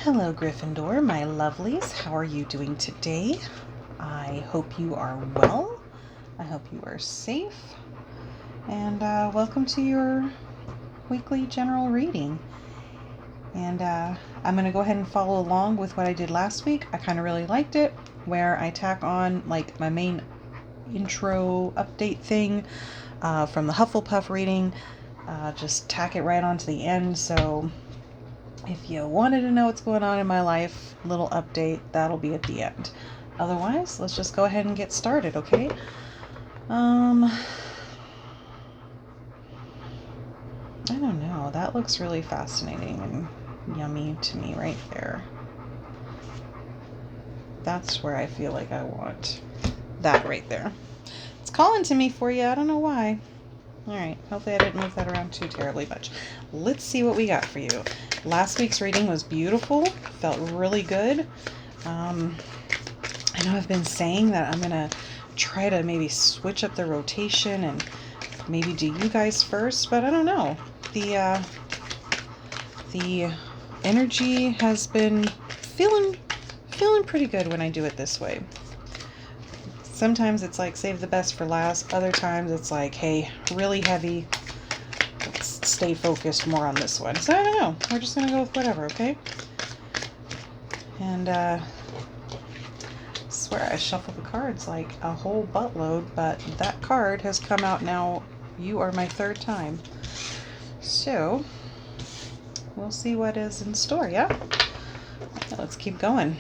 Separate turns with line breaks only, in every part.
Hello, Gryffindor, my lovelies. How are you doing today? I hope you are well. I hope you are safe. And welcome to your weekly general reading. And I'm going to go ahead and follow along with what I did last week. I kind of really liked it, where I tack on like my main intro update thing from the Hufflepuff reading. Just tack it right onto the end. So if you wanted to know what's going on in my life, little update, that'll be at the end. Otherwise, let's just go ahead and get started, okay? I don't know. That looks really fascinating and yummy to me right there. That's where I feel like I want that right there. It's calling to me for you. I don't know why. Alright, hopefully I didn't move that around too terribly much. Let's see what we got for you. Last week's reading was beautiful. Felt really good. I know I've been saying that I'm going to try to maybe switch up the rotation and maybe do you guys first, but I don't know. The energy has been feeling pretty good when I do it this way. Sometimes it's like save the best for last. Other times it's like, hey, really heavy. Let's stay focused more on this one. So I don't know. We're just going to go with whatever, okay? And I swear I shuffled the cards like a whole buttload, but that card has come out now. You are my third time. So we'll see what is in store, yeah? Let's keep going.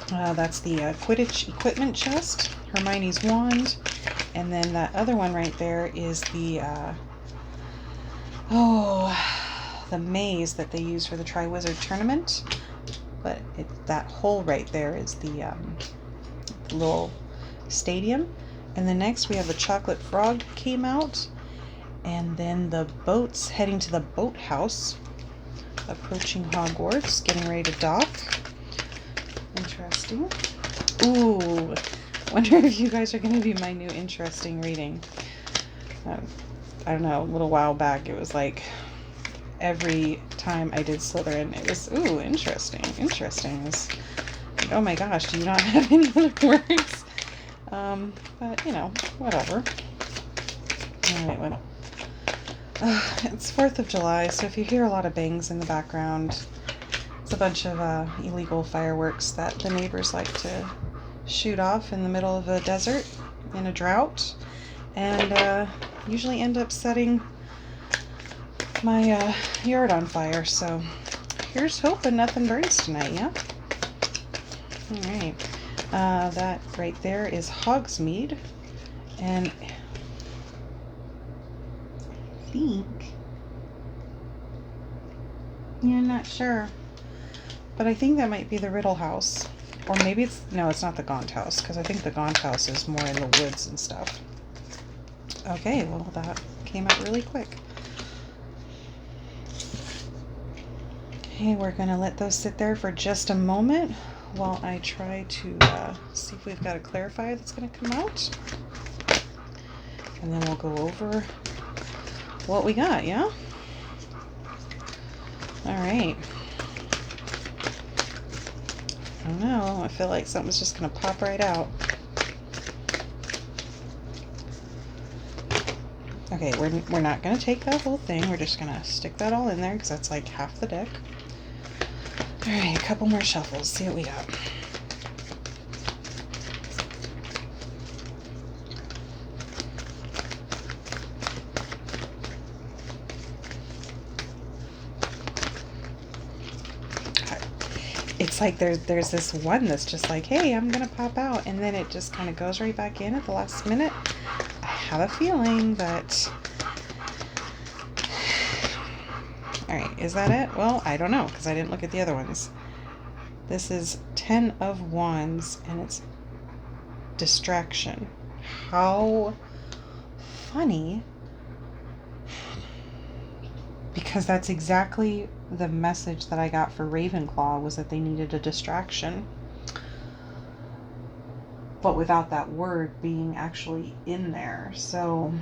That's the Quidditch equipment chest, Hermione's wand, and then that other one right there is the the maze that they use for the Triwizard Tournament. But that hole right there is the little stadium. And then next we have the Chocolate Frog came out, and then the boats heading to the boathouse, approaching Hogwarts, getting ready to dock. Interesting. Ooh, wonder if you guys are going to be my new interesting reading. I don't know, a little while back it was like every time I did Slytherin it was, ooh, interesting. It's like, oh my gosh, do you not have any other words? But you know, whatever. Alright, well, it's 4th of July, so if you hear a lot of bangs in the background, it's a bunch of illegal fireworks that the neighbors like to shoot off in the middle of a desert in a drought, and usually end up setting my yard on fire. So here's hoping nothing burns tonight, yeah? Alright, that right there is Hogsmeade, and I think, yeah, I'm not sure, but I think that might be the Riddle House. Or maybe it's, no, it's not the Gaunt House, because I think the Gaunt House is more in the woods and stuff. Okay, well, that came out really quick. Okay, we're going to let those sit there for just a moment while I try to see if we've got a clarifier that's going to come out. And then we'll go over what we got, yeah? Alright. I don't know. I feel like something's just going to pop right out. Okay, we're not going to take that whole thing. We're just going to stick that all in there because that's like half the deck. Alright, a couple more shuffles. See what we got. It's like there's this one that's just like, hey, I'm gonna pop out, and then it just kind of goes right back in at the last minute. I have a feeling, but alright, is that it? Well, I don't know, because I didn't look at the other ones. This is 10 of Wands, and it's distraction. How funny. Because that's exactly the message that I got for Ravenclaw, was that they needed a distraction. But without that word being actually in there. So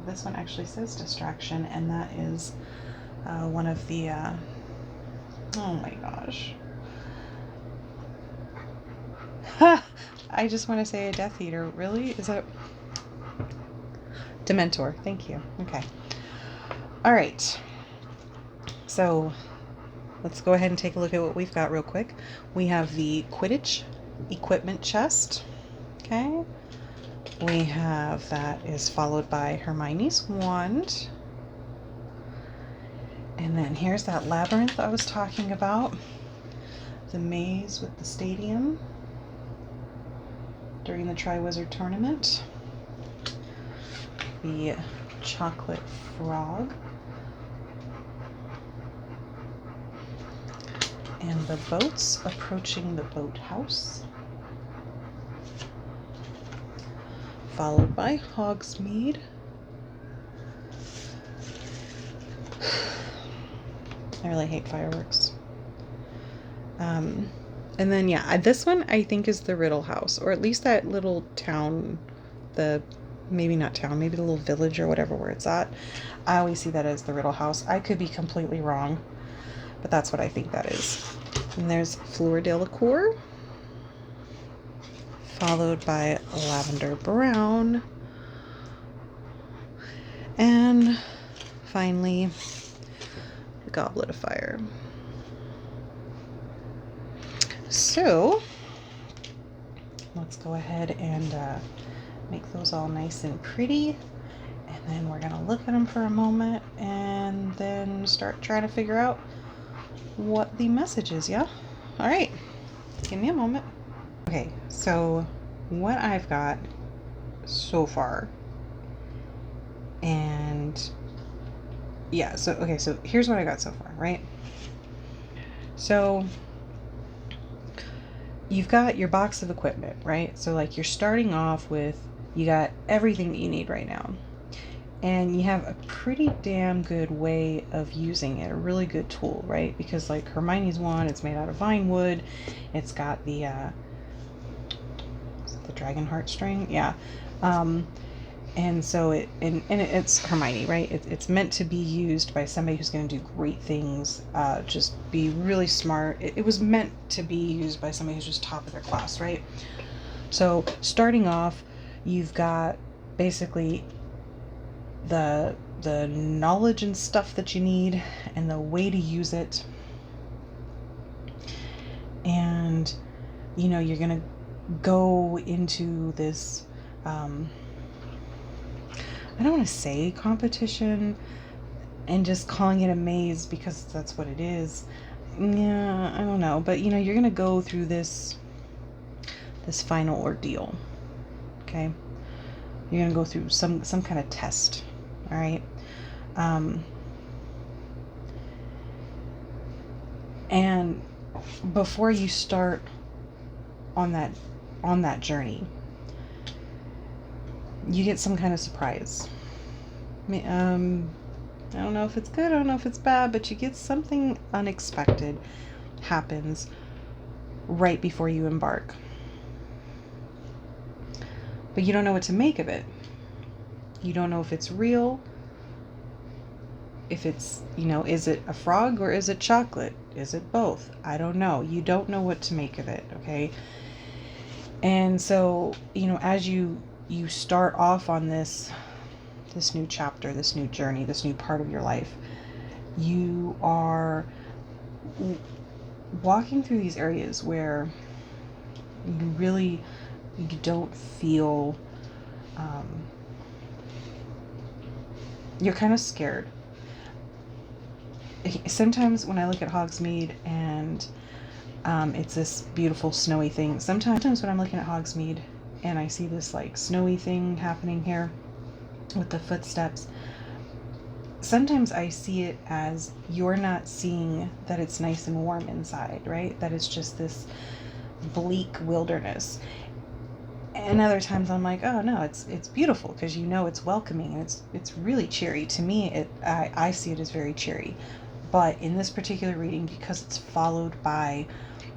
this one actually says distraction, and that is one of the Oh my gosh. Ha! I just want to say a Death Eater. Really? Is that Dementor? Thank you. Okay. All right. So let's go ahead and take a look at what we've got real quick. We have the Quidditch equipment chest. Okay. We have that is followed by Hermione's wand. And then here's that labyrinth I was talking about. The maze with the stadium during the Triwizard Tournament. The chocolate frog. And the boats approaching the boathouse. Followed by Hogsmeade. I really hate fireworks. And then, yeah, this one I think is the Riddle House, or at least that little town, maybe not town, maybe the little village or whatever where it's at. I always see that as the Riddle House. I could be completely wrong, but that's what I think that is. And there's Fleur Delacour, followed by Lavender Brown, and finally the Goblet of Fire. So let's go ahead and make those all nice and pretty, and then we're gonna look at them for a moment and then start trying to figure out what the message is. Yeah, all right, give me a moment. Okay, so what I've got so far, and yeah, so okay, so here's what I got so far, right? So you've got your box of equipment, right? So like you're starting off with, you got everything that you need right now. And you have a pretty damn good way of using it, a really good tool, right? Because like Hermione's wand, it's made out of vine wood. It's got the, is it the dragon heartstring? Yeah. And so it's Hermione, right? It's meant to be used by somebody who's going to do great things, just be really smart. It was meant to be used by somebody who's just top of their class, right? So starting off, you've got basically the knowledge and stuff that you need and the way to use it. And, you know, you're going to go into this, I don't want to say competition and just calling it a maze because that's what it is. Yeah, I don't know. But, you know, you're going to go through this final ordeal. Okay? You're going to go through some kind of test. All right? And before you start on that journey, you get some kind of surprise. I don't know if it's good, I don't know if it's bad, but you get something unexpected happens right before you embark. But you don't know what to make of it. You don't know if it's real, if it's, you know, is it a frog or is it chocolate? Is it both? I don't know. You don't know what to make of it, okay? And so, you know, as you start off on this new chapter, this new journey, this new part of your life, you are walking through these areas where you don't feel, you're kind of scared. Sometimes when I look at Hogsmeade and it's this beautiful snowy thing, sometimes when I'm looking at Hogsmeade and I see this like snowy thing happening here with the footsteps, sometimes I see it as you're not seeing that it's nice and warm inside, right? That it's just this bleak wilderness. And other times I'm like, oh no, it's beautiful because you know it's welcoming and it's really cheery. To me, I see it as very cheery. But in this particular reading, because it's followed by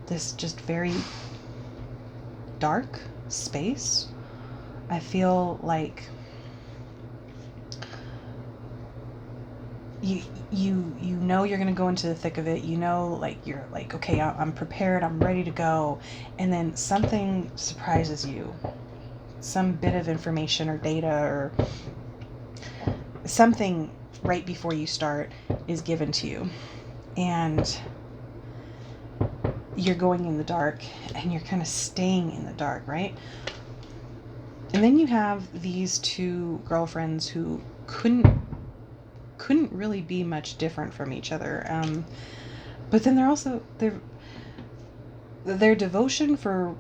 this just very dark space, I feel like you know you're going to go into the thick of it. You know, like, you're like, okay, I'm prepared, I'm ready to go. And then something surprises you. Some bit of information or data or something right before you start is given to you. And you're going in the dark and you're kind of staying in the dark, right? And then you have these two girlfriends who couldn't really be much different from each other. But then they're also, their devotion, for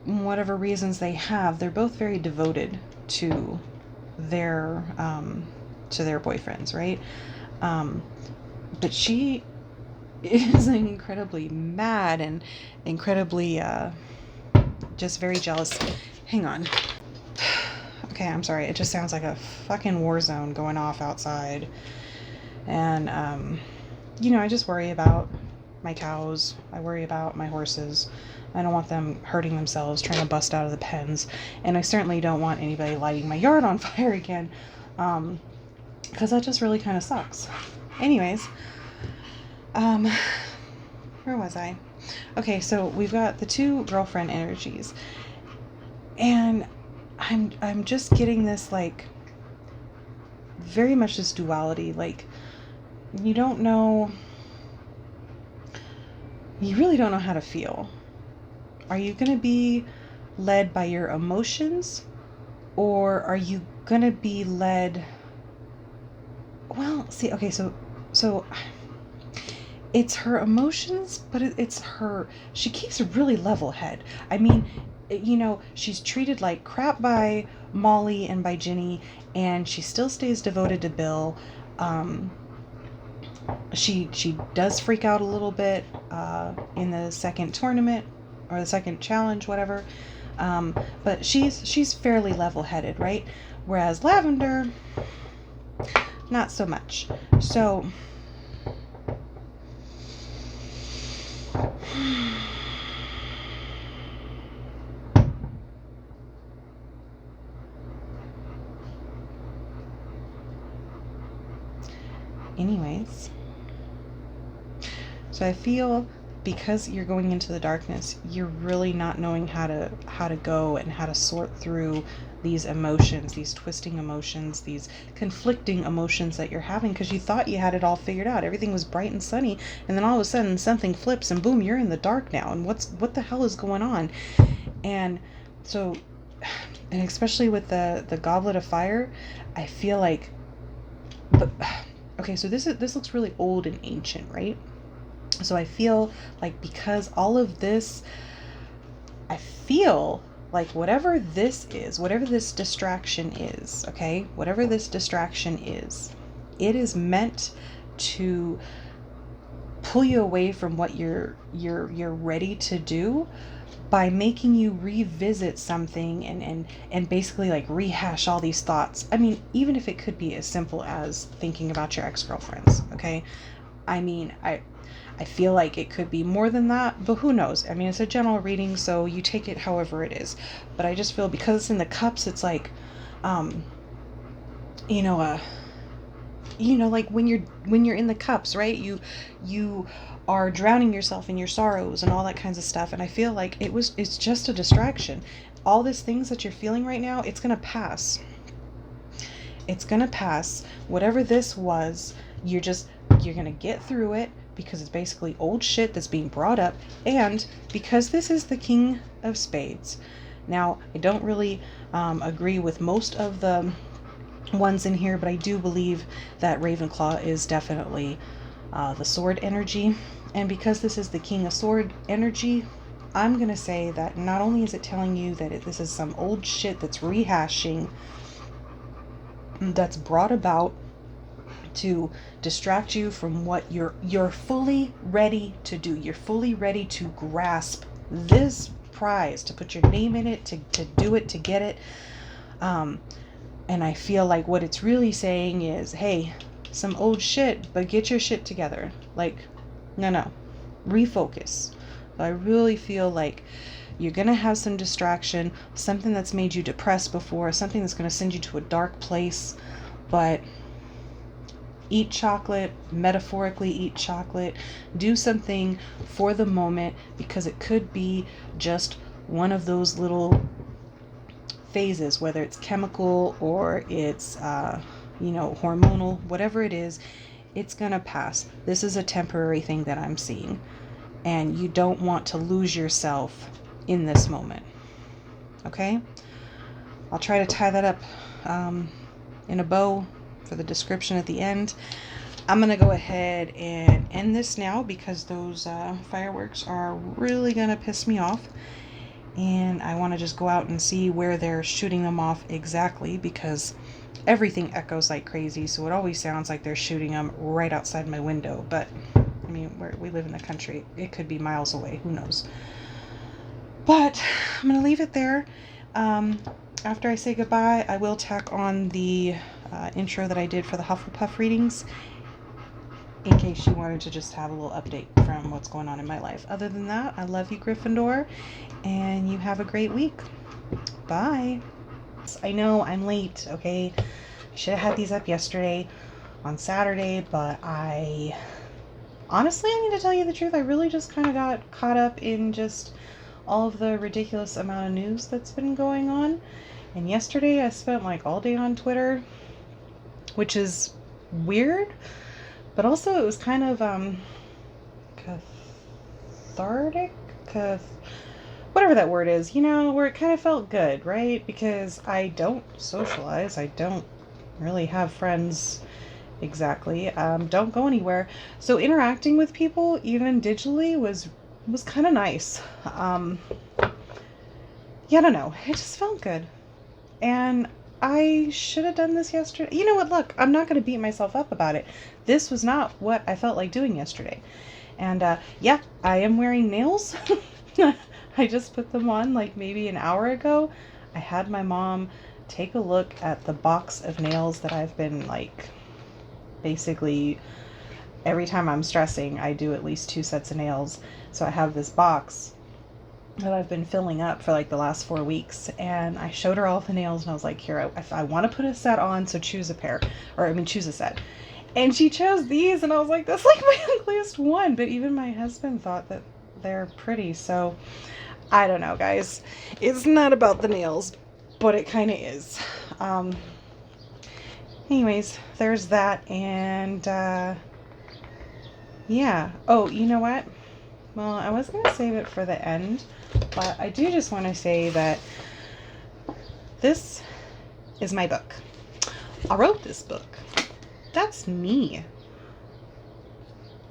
whatever reasons they have, they're both very devoted to their boyfriends, right? But she is incredibly mad and incredibly just very jealous. Hang on. Okay, I'm sorry. It just sounds like a fucking war zone going off outside. And, I just worry about my cows. I worry about my horses. I don't want them hurting themselves, trying to bust out of the pens. And I certainly don't want anybody lighting my yard on fire again. Because that just really kind of sucks. Anyways, where was I? Okay, so we've got the two girlfriend energies. And I'm just getting this, like, very much this duality. Like, you really don't know how to feel. Are you going to be led by your emotions, or are you going to be led, well, see, okay, so it's her emotions, but it's her, she keeps a really level head. I mean, she's treated like crap by Molly and by Ginny, and she still stays devoted to Bill. She does freak out a little bit in the second tournament or the second challenge, whatever. But she's fairly level-headed, right? Whereas Lavender, not so much. So anyways, so I feel because you're going into the darkness, you're really not knowing how to go and how to sort through these emotions, these twisting emotions, these conflicting emotions that you're having, because you thought you had it all figured out. Everything was bright and sunny, and then all of a sudden something flips and boom, you're in the dark now. And what the hell is going on? And so, and especially with the Goblet of Fire, I feel like, okay, so this looks really old and ancient, right? So I feel like because all of this, I feel like whatever this is, whatever this distraction is, okay, whatever this distraction is, it is meant to pull you away from what you're ready to do by making you revisit something and basically like rehash all these thoughts. I mean, even if it could be as simple as thinking about your ex-girlfriends, okay? I mean, I feel like it could be more than that, but who knows? I mean, it's a general reading, so you take it however it is. But I just feel because it's in the cups, it's like, like when you're in the cups, right? You are drowning yourself in your sorrows and all that kinds of stuff. And I feel like it's just a distraction. All these things that you're feeling right now, it's gonna pass. It's gonna pass. Whatever this was, you're gonna get through it, because it's basically old shit that's being brought up, and because this is the King of Spades. Now, I don't really agree with most of the ones in here, but I do believe that Ravenclaw is definitely the sword energy. And because this is the King of Sword energy, I'm going to say that not only is it telling you that this is some old shit that's rehashing, that's brought about to distract you from what you're fully ready to do. You're fully ready to grasp this prize, to put your name in it, to do it, to get it. And I feel like what it's really saying is, hey, some old shit, but get your shit together. Like, no, refocus. I really feel like you're going to have some distraction, something that's made you depressed before, something that's going to send you to a dark place, but Eat chocolate, metaphorically eat chocolate. Do something for the moment, because it could be just one of those little phases, whether it's chemical or it's, hormonal, whatever it is, it's going to pass. This is a temporary thing that I'm seeing. And you don't want to lose yourself in this moment. Okay? I'll try to tie that up in a bow for the description at the end. I'm going to go ahead and end this now, because those fireworks are really going to piss me off. And I want to just go out and see where they're shooting them off exactly, because everything echoes like crazy. So it always sounds like they're shooting them right outside my window. But, I mean, we live in the country. It could be miles away. Who knows? But I'm going to leave it there. After I say goodbye, I will tack on the intro that I did for the Hufflepuff readings, in case you wanted to just have a little update from what's going on in my life. Other than that, I love you, Gryffindor, and you have a great week. Bye. I know I'm late, okay? I should have had these up yesterday on Saturday, but honestly, I need to tell you the truth, I really just kind of got caught up in just all of the ridiculous amount of news that's been going on. And yesterday I spent like all day on Twitter, which is weird, but also it was kind of cathartic, whatever that word is, where it kind of felt good, right? Because I don't socialize, I don't really have friends exactly, don't go anywhere, so interacting with people even digitally was kind of nice. I don't know, it just felt good. And I should have done this yesterday. You know what? Look, I'm not going to beat myself up about it. This was not what I felt like doing yesterday. And yeah, I am wearing nails. I just put them on like maybe an hour ago. I had my mom take a look at the box of nails that I've been like, basically every time I'm stressing, I do at least 2 sets of nails. So I have this box that I've been filling up for like the last 4 weeks, and I showed her all the nails, and I was like, here, I want to put a set on, so choose a set. And she chose these, and I was like, that's like my ugliest one, but even my husband thought that they're pretty. So I don't know, guys, it's not about the nails, but it kind of is. Anyways, there's that. And yeah, oh, you know what, well, I was going to save it for the end, but I do just want to say that this is my book. I wrote this book. That's me.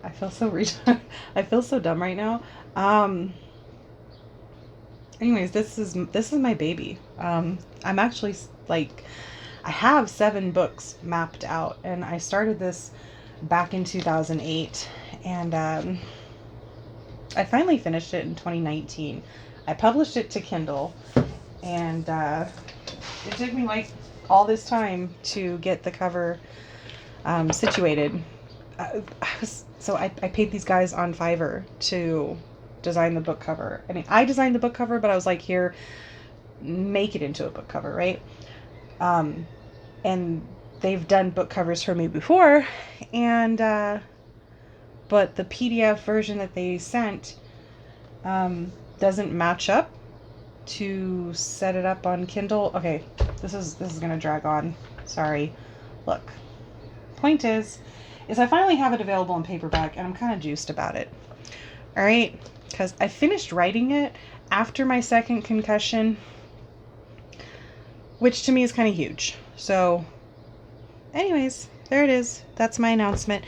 I feel so I feel so dumb right now. Anyways, this is my baby. I'm actually like, I have 7 books mapped out, and I started this back in 2008, and I finally finished it in 2019. I published it to Kindle, and it took me like all this time to get the cover situated. I paid these guys on Fiverr to design the book cover. I mean, I designed the book cover, but I was like, here, make it into a book cover, right? And they've done book covers for me before, and but the PDF version that they sent doesn't match up to set it up on Kindle. Okay, this is gonna drag on. Sorry. Look, point is I finally have it available in paperback, and I'm kind of juiced about it. All right, because I finished writing it after my second concussion, which to me is kind of huge. So anyways, there it is. That's my announcement.